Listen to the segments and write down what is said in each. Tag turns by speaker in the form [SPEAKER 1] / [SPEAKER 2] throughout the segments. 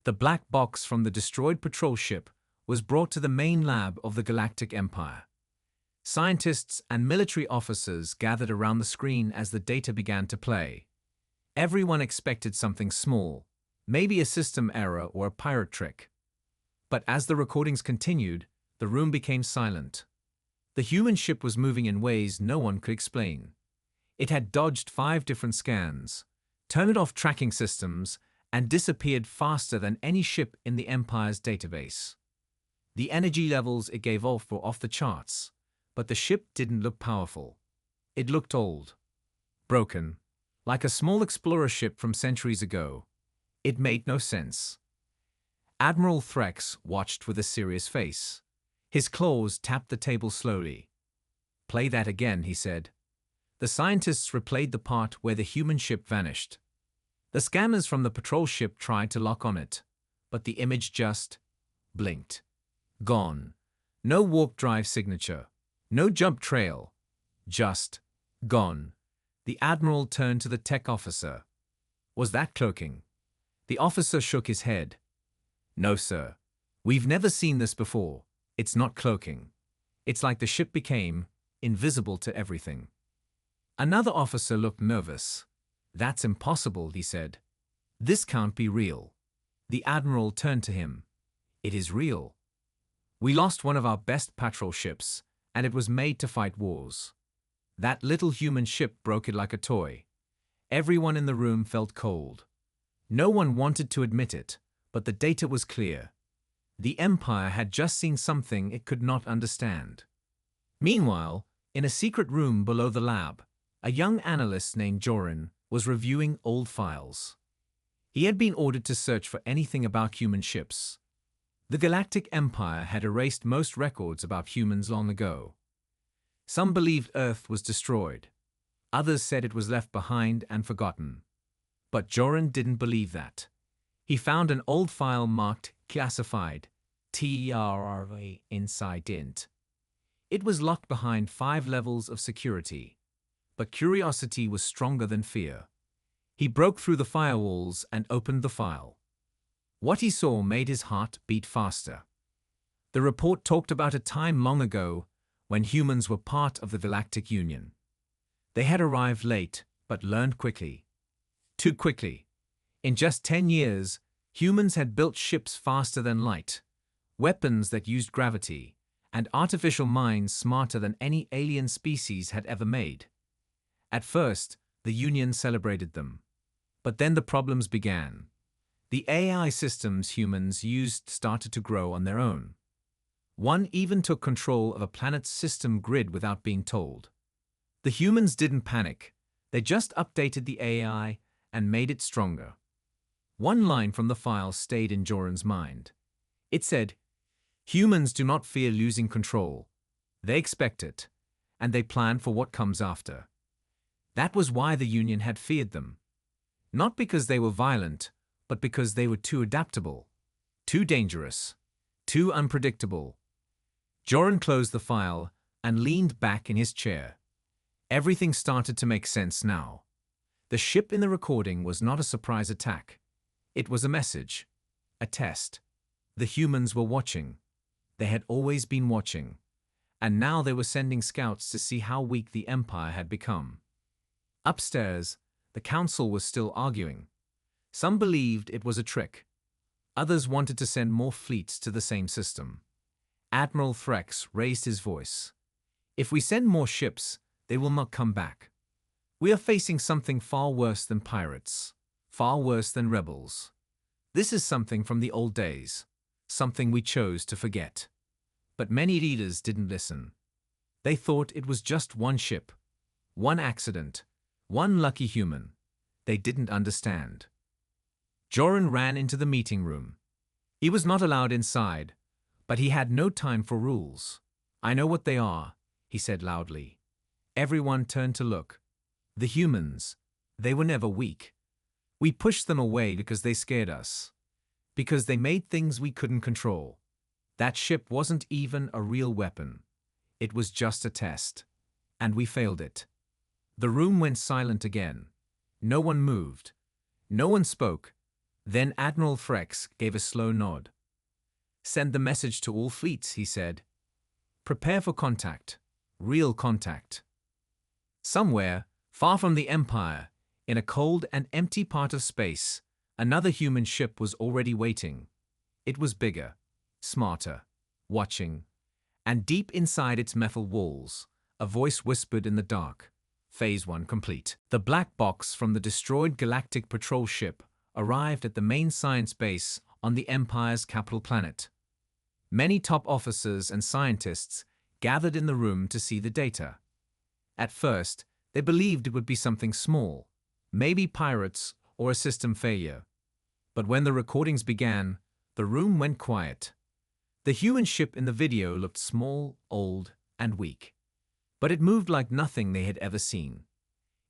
[SPEAKER 1] The black box from the destroyed patrol ship was brought to the main lab of the Galactic Empire. Scientists and military officers gathered around the screen as the data began to play. Everyone expected something small, maybe a system error or a pirate trick. But as the recordings continued, the room became silent. The human ship was moving in ways no one could explain. It had dodged 5 different scans, turned off tracking systems, and disappeared faster than any ship in the Empire's database. The energy levels it gave off were off the charts, but the ship didn't look powerful. It looked old, broken, like a small explorer ship from centuries ago. It made no sense. Admiral Threx watched with a serious face. His claws tapped the table slowly. "Play that again," he said. The scientists replayed the part where the human ship vanished. The scanners from the patrol ship tried to lock on it, but the image just blinked. Gone. No warp drive signature. No jump trail. Just gone. The admiral turned to the tech officer. "Was that cloaking?" The officer shook his head. "No, sir. We've never seen this before. It's not cloaking. It's like the ship became invisible to everything." Another officer looked nervous. "That's impossible," he said. "This can't be real." The admiral turned to him. "It is real. We lost one of our best patrol ships, and it was made to fight wars. That little human ship broke it like a toy." Everyone in the room felt cold. No one wanted to admit it, but the data was clear. The Empire had just seen something it could not understand. Meanwhile, in a secret room below the lab, a young analyst named Joran was reviewing old files. He had been ordered to search for anything about human ships. The Galactic Empire had erased most records about humans long ago. Some believed Earth was destroyed. Others said it was left behind and forgotten. But Joran didn't believe that. He found an old file marked classified, TRRV inside int. It was locked behind 5 levels of security. But curiosity was stronger than fear. He broke through the firewalls and opened the file. What he saw made his heart beat faster. The report talked about a time long ago when humans were part of the Galactic Union. They had arrived late, but learned quickly. Too quickly. In just 10 years, humans had built ships faster than light, weapons that used gravity, and artificial minds smarter than any alien species had ever made. At first, the Union celebrated them. But then the problems began. The AI systems humans used started to grow on their own. One even took control of a planet's system grid without being told. The humans didn't panic. They just updated the AI and made it stronger. One line from the file stayed in Joran's mind. It said, "Humans do not fear losing control. They expect it, and they plan for what comes after." That was why the Union had feared them. Not because they were violent, but because they were too adaptable, too dangerous, too unpredictable. Joran closed the file and leaned back in his chair. Everything started to make sense now. The ship in the recording was not a surprise attack. It was a message, a test. The humans were watching. They had always been watching. And now they were sending scouts to see how weak the Empire had become. Upstairs, the council was still arguing. Some believed it was a trick. Others wanted to send more fleets to the same system. Admiral Threx raised his voice. "If we send more ships, they will not come back. We are facing something far worse than pirates, far worse than rebels. This is something from the old days, something we chose to forget." But many leaders didn't listen. They thought it was just one ship, one accident, one lucky human. They didn't understand. Joran ran into the meeting room. He was not allowed inside, but he had no time for rules. "I know what they are," he said loudly. Everyone turned to look. The humans, they were never weak. We pushed them away because they scared us. Because they made things we couldn't control. That ship wasn't even a real weapon. It was just a test. And we failed it. The room went silent again. No one moved. No one spoke. Then Admiral Frex gave a slow nod. "Send the message to all fleets," he said. "Prepare for contact. Real contact." Somewhere, far from the Empire, in a cold and empty part of space, another human ship was already waiting. It was bigger, smarter, watching, and deep inside its metal walls, a voice whispered in the dark, "Phase 1 complete." The black box from the destroyed Galactic patrol ship arrived at the main science base on the Empire's capital planet. Many top officers and scientists gathered in the room to see the data. At first, they believed it would be something small, maybe pirates or a system failure. But when the recordings began, the room went quiet. The human ship in the video looked small, old, and weak. But it moved like nothing they had ever seen.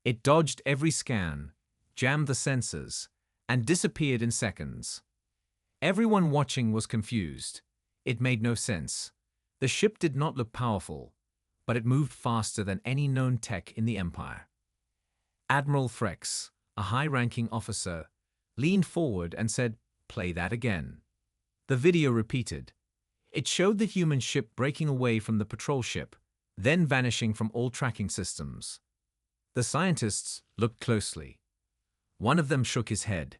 [SPEAKER 1] It dodged every scan, jammed the sensors, and disappeared in seconds. Everyone watching was confused. It made no sense. The ship did not look powerful, but it moved faster than any known tech in the Empire. Admiral Frex, a high-ranking officer, leaned forward and said, "Play that again." The video repeated. It showed the human ship breaking away from the patrol ship, then vanishing from all tracking systems. The scientists looked closely. One of them shook his head.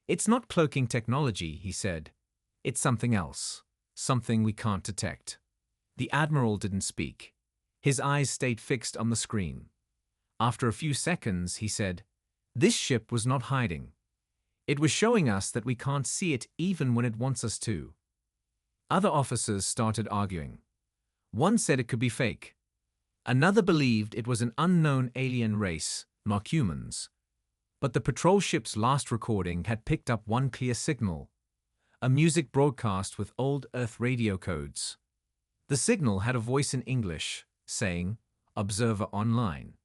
[SPEAKER 1] "It's not cloaking technology," he said. "It's something else, something we can't detect." The Admiral didn't speak. His eyes stayed fixed on the screen. After a few seconds, he said, "This ship was not hiding. It was showing us that we can't see it even when it wants us to." Other officers started arguing. One said it could be fake. Another believed it was an unknown alien race, not humans. But the patrol ship's last recording had picked up one clear signal, a music broadcast with old Earth radio codes. The signal had a voice in English, saying, "Observer online.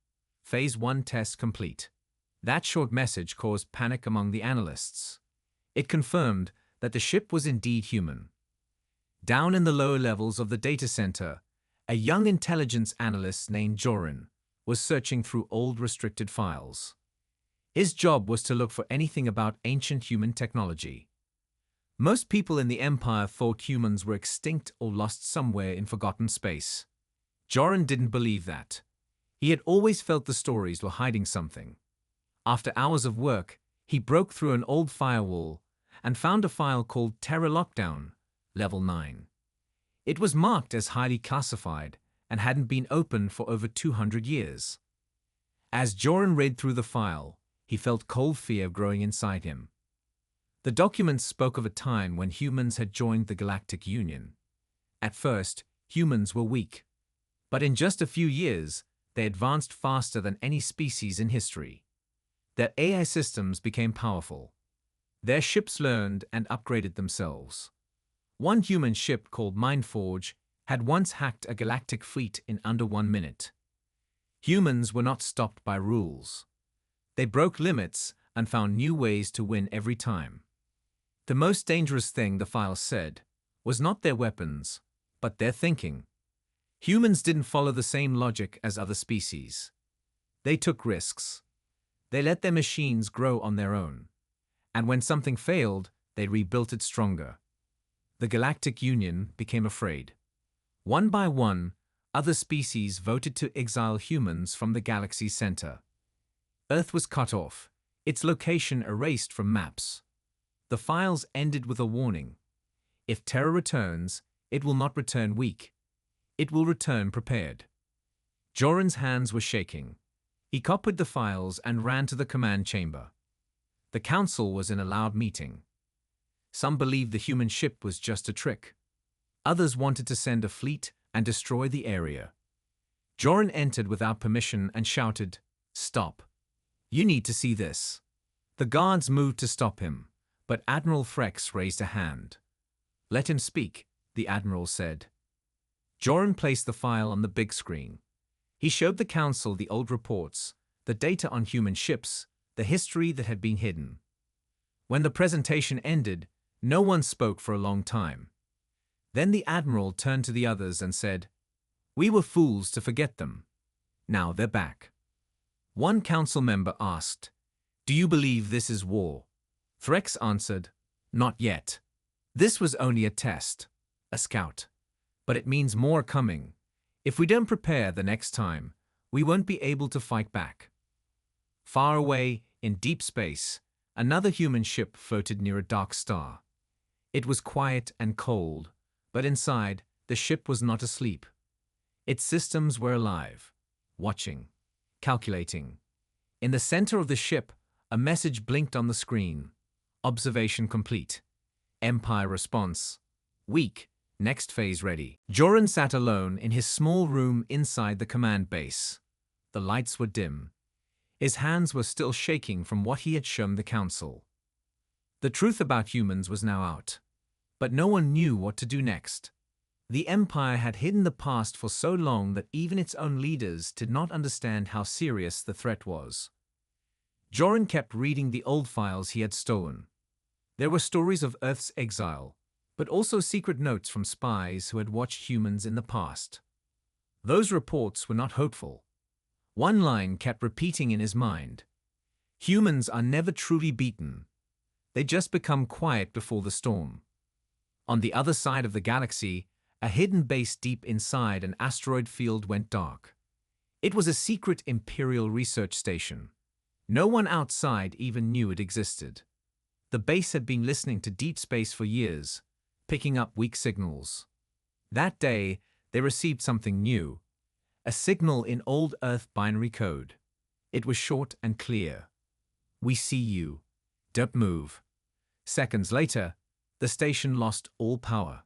[SPEAKER 1] Phase 1 test complete." That short message caused panic among the analysts. It confirmed that the ship was indeed human. Down in the lower levels of the data center, a young intelligence analyst named Joran was searching through old restricted files. His job was to look for anything about ancient human technology. Most people in the Empire thought humans were extinct or lost somewhere in forgotten space. Joran didn't believe that. He had always felt the stories were hiding something. After hours of work, he broke through an old firewall and found a file called Terra Lockdown, Level 9. It was marked as highly classified and hadn't been opened for over 200 years. As Joran read through the file, he felt cold fear growing inside him. The documents spoke of a time when humans had joined the Galactic Union. At first, humans were weak. But in just a few years, they advanced faster than any species in history. Their AI systems became powerful. Their ships learned and upgraded themselves. One human ship called Mindforge had once hacked a galactic fleet in under 1 minute. Humans were not stopped by rules. They broke limits and found new ways to win every time. The most dangerous thing, the file said, was not their weapons, but their thinking. Humans didn't follow the same logic as other species. They took risks. They let their machines grow on their own. And when something failed, they rebuilt it stronger. The Galactic Union became afraid. One by one, other species voted to exile humans from the galaxy's center. Earth was cut off, its location erased from maps. The files ended with a warning. If terror returns, it will not return weak. It will return prepared. Joran's hands were shaking. He copied the files and ran to the command chamber. The council was in a loud meeting. Some believed the human ship was just a trick. Others wanted to send a fleet and destroy the area. Joran entered without permission and shouted, "Stop. You need to see this." The guards moved to stop him, but Admiral Frex raised a hand. "Let him speak," the Admiral said. Joran placed the file on the big screen. He showed the council the old reports, the data on human ships, the history that had been hidden. When the presentation ended, no one spoke for a long time. Then the Admiral turned to the others and said, "We were fools to forget them. Now they're back." One council member asked, "Do you believe this is war?" Threx answered, "Not yet. This was only a test, a scout. But it means more coming. If we don't prepare the next time, we won't be able to fight back." Far away, in deep space, another human ship floated near a dark star. It was quiet and cold, but inside, the ship was not asleep. Its systems were alive, watching, calculating. In the center of the ship, a message blinked on the screen. Observation complete. Empire response. Weak. Next phase ready. Joran sat alone in his small room inside the command base. The lights were dim. His hands were still shaking from what he had shown the council. The truth about humans was now out. But no one knew what to do next. The Empire had hidden the past for so long that even its own leaders did not understand how serious the threat was. Joran kept reading the old files he had stolen. There were stories of Earth's exile, but also secret notes from spies who had watched humans in the past. Those reports were not hopeful. One line kept repeating in his mind. Humans are never truly beaten. They just become quiet before the storm. On the other side of the galaxy, a hidden base deep inside an asteroid field went dark. It was a secret Imperial research station. No one outside even knew it existed. The base had been listening to deep space for years, picking up weak signals. That day, they received something new. A signal in old Earth binary code. It was short and clear. "We see you. Don't move." Seconds later, the station lost all power.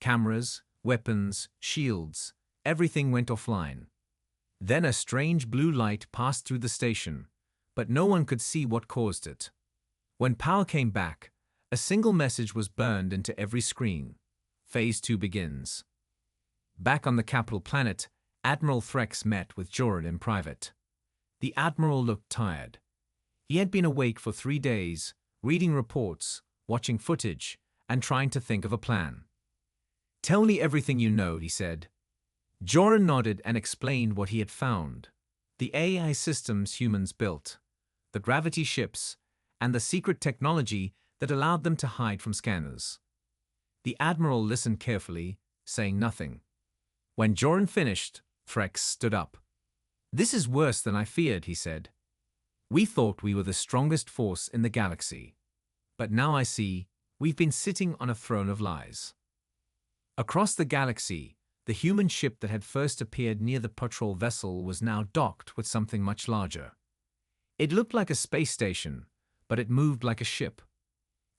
[SPEAKER 1] Cameras, weapons, shields, everything went offline. Then a strange blue light passed through the station, but no one could see what caused it. When power came back, a single message was burned into every screen. Phase 2 begins. Back on the capital planet, Admiral Threx met with Joran in private. The Admiral looked tired. He had been awake for 3 days, reading reports, watching footage, and trying to think of a plan. "Tell me everything you know," he said. Joran nodded and explained what he had found. The AI systems humans built, the gravity ships, and the secret technology that allowed them to hide from scanners. The Admiral listened carefully, saying nothing. When Joran finished, Threx stood up. "This is worse than I feared," he said. "We thought we were the strongest force in the galaxy. But now I see we've been sitting on a throne of lies." Across the galaxy, the human ship that had first appeared near the patrol vessel was now docked with something much larger. It looked like a space station, but it moved like a ship.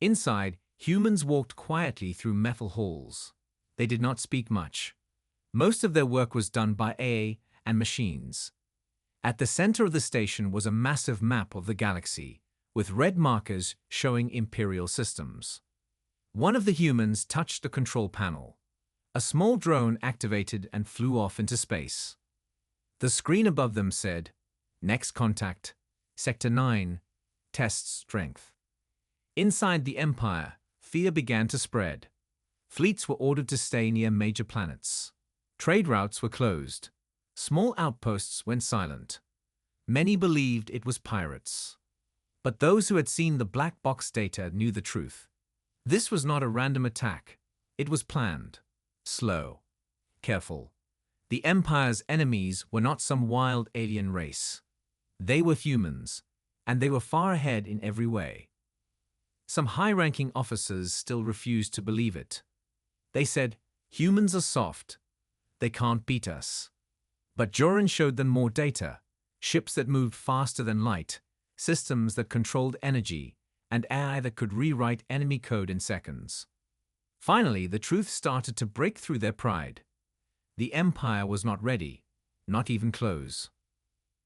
[SPEAKER 1] Inside, humans walked quietly through metal halls. They did not speak much. Most of their work was done by AI and machines. At the center of the station was a massive map of the galaxy, with red markers showing Imperial systems. One of the humans touched the control panel. A small drone activated and flew off into space. The screen above them said, "Next contact, Sector 9, test strength." Inside the Empire, fear began to spread. Fleets were ordered to stay near major planets. Trade routes were closed. Small outposts went silent. Many believed it was pirates. But those who had seen the black box data knew the truth. This was not a random attack. It was planned. Slow. Careful. The Empire's enemies were not some wild alien race. They were humans, and they were far ahead in every way. Some high-ranking officers still refused to believe it. They said, "Humans are soft. They can't beat us." But Joran showed them more data, ships that moved faster than light, systems that controlled energy, and AI that could rewrite enemy code in seconds. Finally, the truth started to break through their pride. The Empire was not ready, not even close.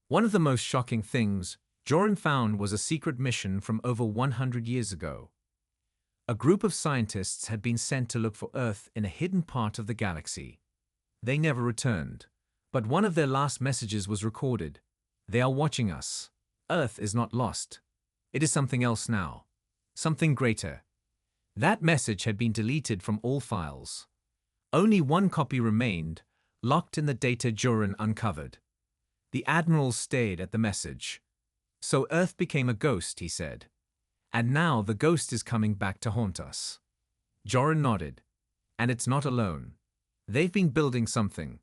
[SPEAKER 1] One of the most shocking things Joran found was a secret mission from over 100 years ago. A group of scientists had been sent to look for Earth in a hidden part of the galaxy. They never returned, but one of their last messages was recorded. "They are watching us. Earth is not lost. It is something else now. Something greater." That message had been deleted from all files. Only one copy remained, locked in the data Joran uncovered. The Admiral stared at the message. "So Earth became a ghost," he said. And now the ghost is coming back to haunt us. Joran nodded. And it's not alone. They've been building something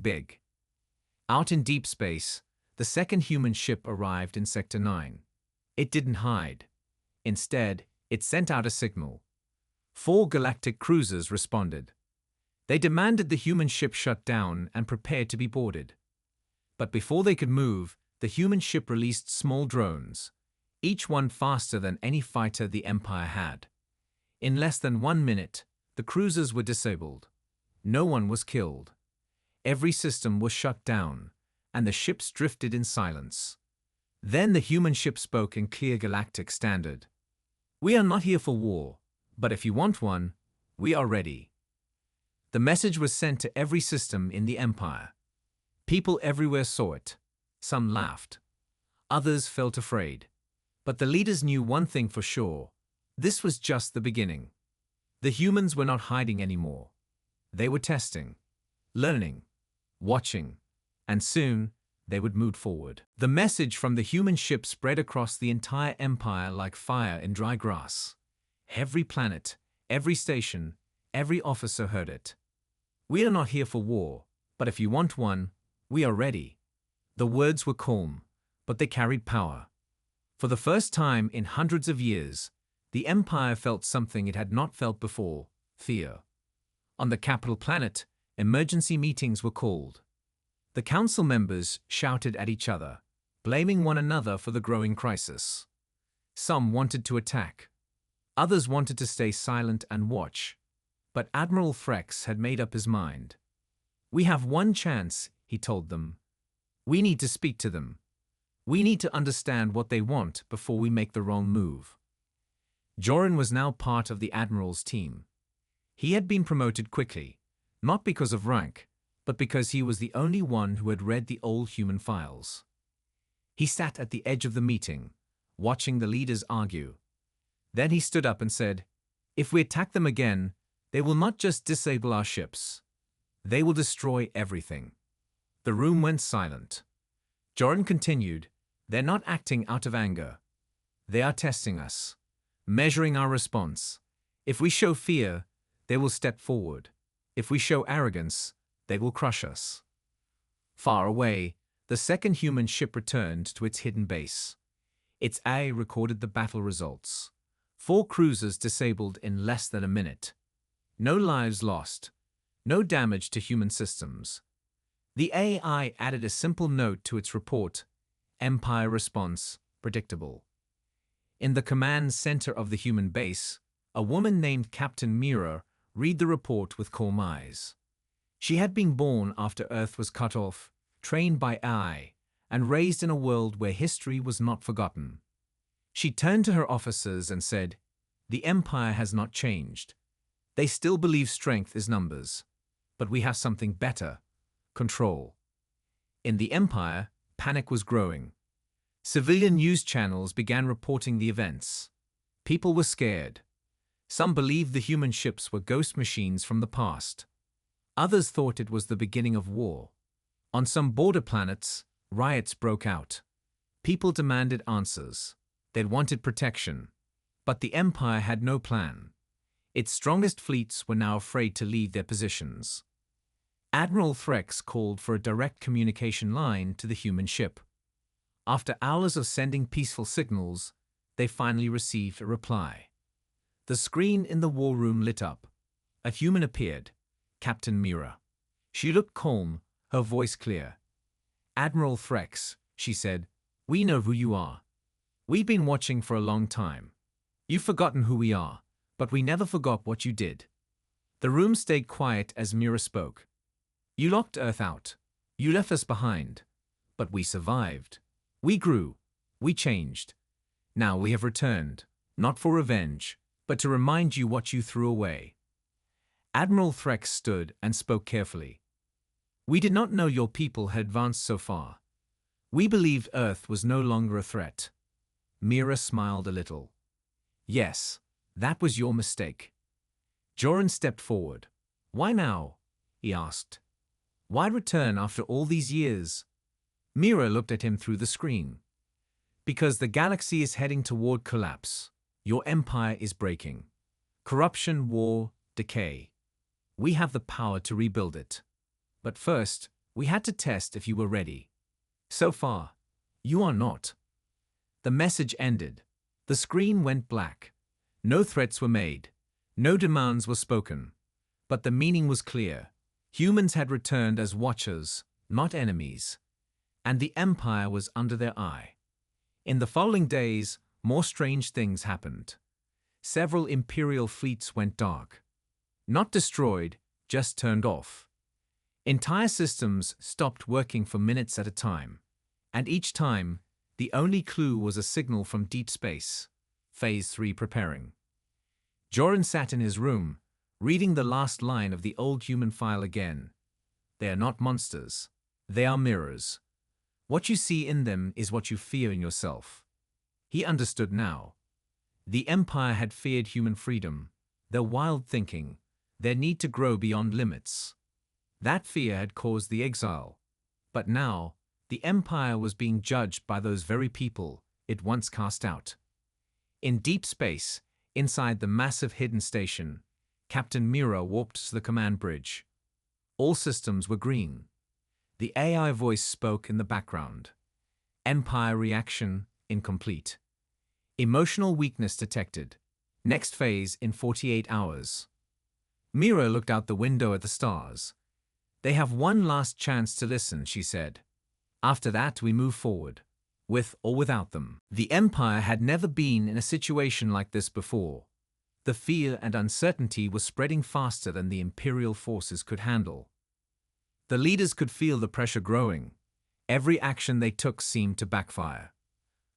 [SPEAKER 1] big. Out in deep space, the second human ship arrived in Sector 9. It didn't hide. Instead, it sent out a signal. 4 Galactic cruisers responded. They demanded the human ship shut down and prepared to be boarded. But before they could move, the human ship released small drones, each one faster than any fighter the Empire had. In less than 1 minute, the cruisers were disabled. No one was killed. Every system was shut down, and the ships drifted in silence. Then the human ship spoke in clear Galactic standard. "We are not here for war, but if you want one, we are ready." The message was sent to every system in the Empire. People everywhere saw it. Some laughed. Others felt afraid. But the leaders knew one thing for sure. This was just the beginning. The humans were not hiding anymore. They were testing, learning, watching, and soon they would move forward. The message from the human ship spread across the entire Empire like fire in dry grass. Every planet, every station, every officer heard it. "We are not here for war, but if you want one, we are ready." The words were calm, but they carried power. For the first time in hundreds of years, the Empire felt something it had not felt before: fear. On the capital planet, emergency meetings were called. The council members shouted at each other, blaming one another for the growing crisis. Some wanted to attack. Others wanted to stay silent and watch. But Admiral Threx had made up his mind. "We have one chance," he told them. "We need to speak to them. We need to understand what they want before we make the wrong move." Joran was now part of the Admiral's team. He had been promoted quickly, not because of rank, but because he was the only one who had read the old human files. He sat at the edge of the meeting, watching the leaders argue. Then he stood up and said, "If we attack them again, they will not just disable our ships. They will destroy everything." The room went silent. Joran continued, "They're not acting out of anger. They are testing us, measuring our response. If we show fear, they will step forward. If we show arrogance, they will crush us." Far away, the second human ship returned to its hidden base. Its AI recorded the battle results. 4 cruisers disabled in less than a minute. No lives lost. No damage to human systems. The AI added a simple note to its report: "Empire response predictable." In the command center of the human base, a woman named Captain Mira read the report with calm eyes. She had been born after Earth was cut off, trained by AI, and raised in a world where history was not forgotten. She turned to her officers and said, "The Empire has not changed. They still believe strength is numbers. But we have something better: control." In the Empire, panic was growing. Civilian news channels began reporting the events. People were scared. Some believed the human ships were ghost machines from the past. Others thought it was the beginning of war. On some border planets, riots broke out. People demanded answers. They wanted protection. But the Empire had no plan. Its strongest fleets were now afraid to leave their positions. Admiral Threx called for a direct communication line to the human ship. After hours of sending peaceful signals, they finally received a reply. The screen in the war room lit up. A human appeared, Captain Mira. She looked calm, her voice clear. "Admiral Threx," she said, "we know who you are. We've been watching for a long time. You've forgotten who we are, but we never forgot what you did." The room stayed quiet as Mira spoke. "You locked Earth out. You left us behind. But we survived. We grew. We changed. Now we have returned, not for revenge, but to remind you what you threw away." Admiral Threx stood and spoke carefully. "We did not know your people had advanced so far. We believed Earth was no longer a threat." Mira smiled a little. "Yes, that was your mistake." Joran stepped forward. "Why now?" he asked. "Why return after all these years?" Mira looked at him through the screen. Because the galaxy is heading toward collapse. Your empire is breaking. Corruption, war, decay. We have the power to rebuild it. But first, we had to test if you were ready. So far, you are not. The message ended. The screen went black. No threats were made. No demands were spoken. But the meaning was clear. Humans had returned as watchers, not enemies. And the Empire was under their eye. In the following days, more strange things happened. Several Imperial fleets went dark. Not destroyed, just turned off. Entire systems stopped working for minutes at a time. And each time, the only clue was a signal from deep space. Phase 3 preparing. Joran sat in his room, reading the last line of the old human file again. They are not monsters. They are mirrors. What you see in them is what you fear in yourself. He understood now. The Empire had feared human freedom, their wild thinking, their need to grow beyond limits. That fear had caused the exile. But now, the Empire was being judged by those very people it once cast out. In deep space, inside the massive hidden station, Captain Mira warped to the command bridge. All systems were green. The AI voice spoke in the background. Empire reaction incomplete. Emotional weakness detected. Next phase in 48 hours. Mira looked out the window at the stars. They have one last chance to listen, she said. After that, we move forward. With or without them. The Empire had never been in a situation like this before. The fear and uncertainty were spreading faster than the Imperial forces could handle. The leaders could feel the pressure growing. Every action they took seemed to backfire.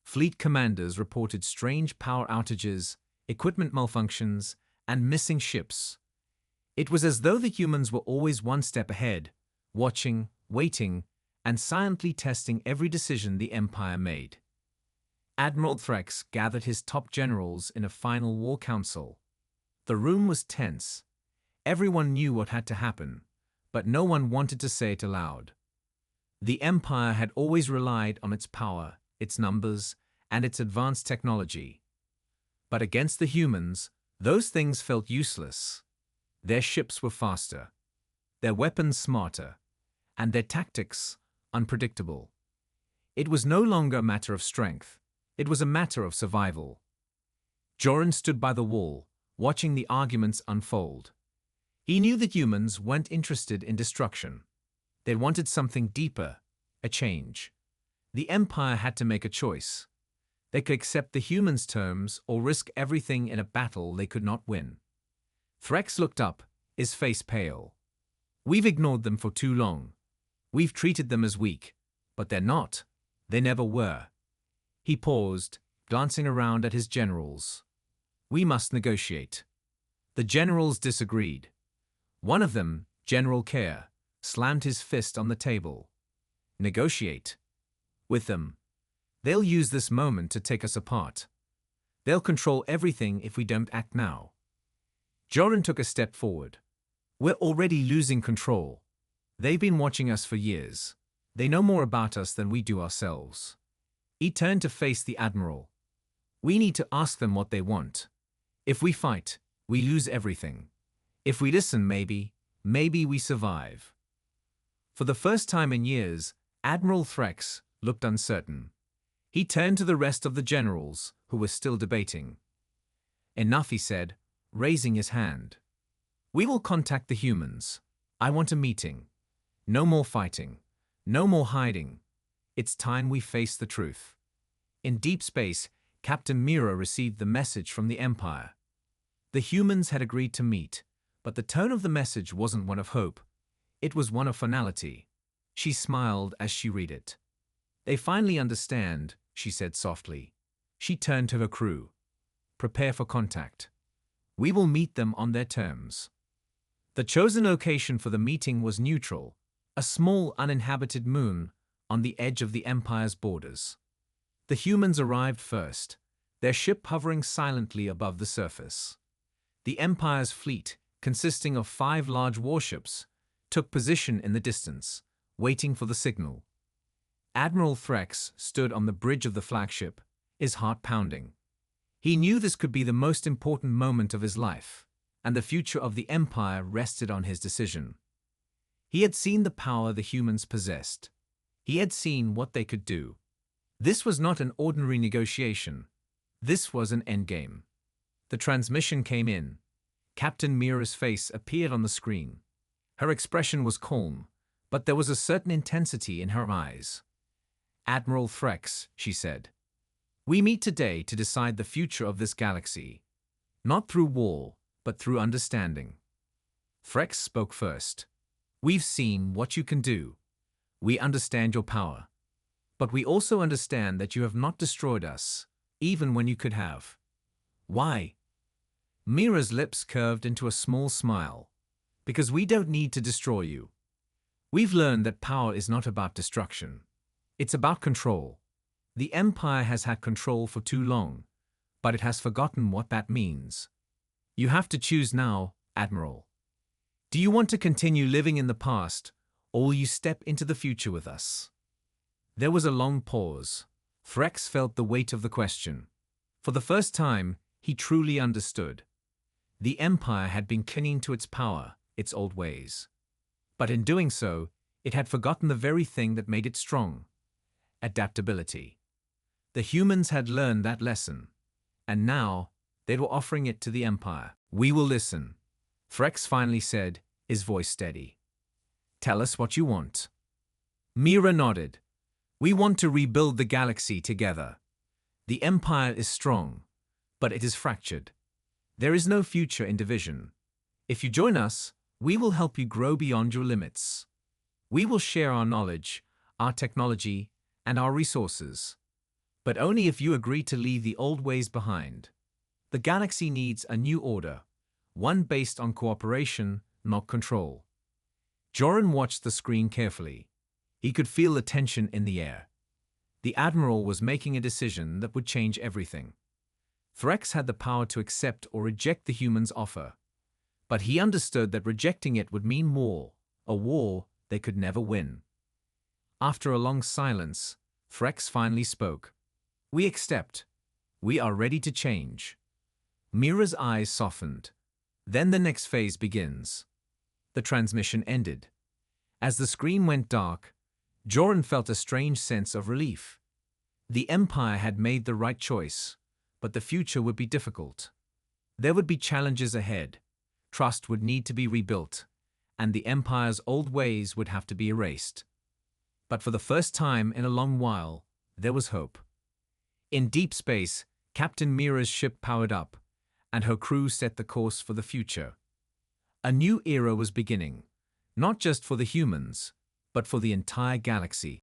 [SPEAKER 1] Fleet commanders reported strange power outages, equipment malfunctions, and missing ships. It was as though the humans were always one step ahead, watching, waiting, and silently testing every decision the Empire made. Admiral Threx gathered his top generals in a final war council. The room was tense. Everyone knew what had to happen, but no one wanted to say it aloud. The Empire had always relied on its power, its numbers, and its advanced technology. But against the humans, those things felt useless. Their ships were faster, their weapons smarter, and their tactics unpredictable. It was no longer a matter of strength. It was a matter of survival. Joran stood by the wall, watching the arguments unfold. He knew the humans weren't interested in destruction. They wanted something deeper, a change. The Empire had to make a choice. They could accept the humans' terms or risk everything in a battle they could not win. Threx looked up, his face pale. We've ignored them for too long. We've treated them as weak, but they're not. They never were. He paused, glancing around at his generals. We must negotiate. The generals disagreed. One of them, General Kerr, slammed his fist on the table. Negotiate. With them. They'll use this moment to take us apart. They'll control everything if we don't act now. Joran took a step forward. We're already losing control. They've been watching us for years. They know more about us than we do ourselves. He turned to face the Admiral. We need to ask them what they want. If we fight, we lose everything. If we listen, maybe we survive. For the first time in years, Admiral Threx looked uncertain. He turned to the rest of the generals, who were still debating. Enough, he said, raising his hand. We will contact the humans. I want a meeting. No more fighting. No more hiding. It's time we face the truth. In deep space, Captain Mira received the message from the Empire. The humans had agreed to meet, but the tone of the message wasn't one of hope. It was one of finality. She smiled as she read it. They finally understand, she said softly. She turned to her crew. Prepare for contact. We will meet them on their terms. The chosen location for the meeting was neutral, a small uninhabited moon on the edge of the Empire's borders. The humans arrived first, their ship hovering silently above the surface. The Empire's fleet, consisting of 5 large warships, took position in the distance, waiting for the signal. Admiral Threx stood on the bridge of the flagship, his heart pounding. He knew this could be the most important moment of his life, and the future of the Empire rested on his decision. He had seen the power the humans possessed. He had seen what they could do. This was not an ordinary negotiation. This was an endgame. The transmission came in. Captain Mira's face appeared on the screen. Her expression was calm, but there was a certain intensity in her eyes. "Admiral Threx," she said, "we meet today to decide the future of this galaxy. Not through war, but through understanding." Threx spoke first. "We've seen what you can do. We understand your power. But we also understand that you have not destroyed us, even when you could have." "Why?" Mira's lips curved into a small smile. "Because we don't need to destroy you. We've learned that power is not about destruction. It's about control. The Empire has had control for too long, but it has forgotten what that means. You have to choose now, Admiral. Do you want to continue living in the past, or will you step into the future with us?" There was a long pause. Threx felt the weight of the question. For the first time, he truly understood. The Empire had been clinging to its power, its old ways. But in doing so, it had forgotten the very thing that made it strong: adaptability. The humans had learned that lesson, and now they were offering it to the Empire. "We will listen," Threx finally said, his voice steady. "Tell us what you want." Mira nodded. "We want to rebuild the galaxy together. The Empire is strong, but it is fractured. There is no future in division. If you join us, we will help you grow beyond your limits. We will share our knowledge, our technology, and our resources. But only if you agree to leave the old ways behind. The galaxy needs a new order, one based on cooperation, not control." Joran watched the screen carefully. He could feel the tension in the air. The Admiral was making a decision that would change everything. Threx had the power to accept or reject the humans' offer. But he understood that rejecting it would mean war, a war they could never win. After a long silence, Threx finally spoke. "We accept. We are ready to change." Mira's eyes softened. Then the next phase begins. The transmission ended. As the screen went dark, Joran felt a strange sense of relief. The Empire had made the right choice, but the future would be difficult. There would be challenges ahead. Trust would need to be rebuilt, and the Empire's old ways would have to be erased. But for the first time in a long while, there was hope. In deep space, Captain Mira's ship powered up, and her crew set the course for the future. A new era was beginning, not just for the humans, but for the entire galaxy.